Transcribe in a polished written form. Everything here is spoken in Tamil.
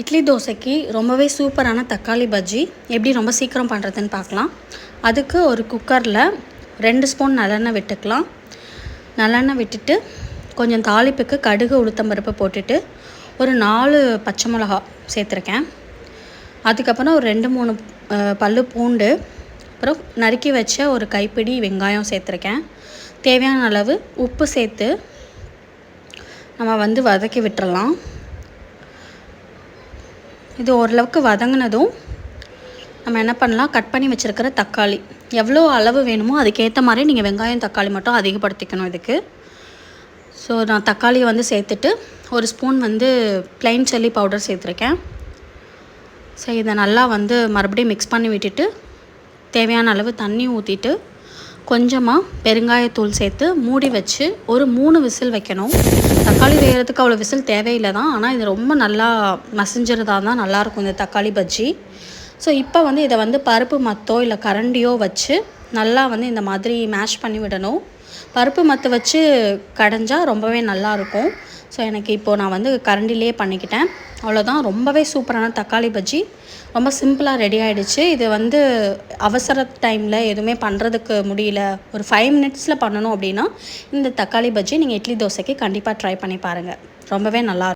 இட்லி தோசைக்கு ரொம்பவே சூப்பரான தக்காளி பஜ்ஜி எப்படி ரொம்ப சீக்கிரம் பண்ணுறதுன்னு பார்க்கலாம். அதுக்கு ஒரு குக்கரில் 2 ஸ்பூன் நல்லெண்ணெய் விட்டுக்கலாம். நல்லெண்ணெய் விட்டுட்டு கொஞ்சம் தாளிப்புக்கு கடுகு உளுத்தம்பருப்பு போட்டுட்டு ஒரு 4 பச்சை மிளகா சேர்த்துருக்கேன். அதுக்கப்புறம் ஒரு 2-3 பல்லு பூண்டு, அப்புறம் நறுக்கி வச்ச ஒரு கைப்பிடி வெங்காயம் சேர்த்துருக்கேன். தேவையான அளவு உப்பு சேர்த்து நம்ம வதக்கி விட்டுறலாம். இது ஓரளவுக்கு வதங்கினதும் நம்ம என்ன பண்ணலாம், கட் பண்ணி வச்சுருக்கிற தக்காளி எவ்வளோ அளவு வேணுமோ அதுக்கேற்ற மாதிரி நீங்கள் வெங்காயம் தக்காளி மட்டும் அதிகப்படுத்திக்கணும் இதுக்கு. ஸோ நான் தக்காளியை சேர்த்துட்டு ஒரு ஸ்பூன் ப்ளைன் சில்லி பவுடர் சேர்த்துருக்கேன். ஸோ இதை நல்லா மறுபடியும் மிக்ஸ் பண்ணி விட்டுட்டு தேவையான அளவு தண்ணி ஊற்றிட்டு கொஞ்சமாக பெருங்காயத்தூள் சேர்த்து மூடி வச்சு ஒரு 3 விசில் வைக்கணும். தக்காளி வேகிறதுக்கு அவ்வளோ விசில் தேவையில்லை தான், ஆனால் இது ரொம்ப நல்லா மசிஞ்சிருந்தா தான் நல்லாயிருக்கும் இந்த தக்காளி பஜ்ஜி. ஸோ இப்போ இதை பருப்பு மத்தோ இல்லை கரண்டியோ வச்சு நல்லா இந்த மாதிரி மேஷ் பண்ணி விடணும். பருப்பு மத்து வச்சு கடைஞ்சால் ரொம்பவே நல்லாயிருக்கும். ஸோ எனக்கு இப்போது நான் கரண்டிலே பண்ணிக்கிட்டேன். அவ்வளோதான், ரொம்பவே சூப்பரான தக்காளி பஜ்ஜி ரொம்ப சிம்பிளாக ரெடி ஆகிடுச்சு. இது அவசர டைமில் எதுவுமே பண்ணுறதுக்கு முடியல, ஒரு 5 மினிட்ஸில் பண்ணணும் அப்படின்னா இந்த தக்காளி பஜ்ஜி நீங்கள் இட்லி தோசைக்கு கண்டிப்பாக ட்ரை பண்ணி பாருங்கள். ரொம்பவே நல்லாயிருக்கும்.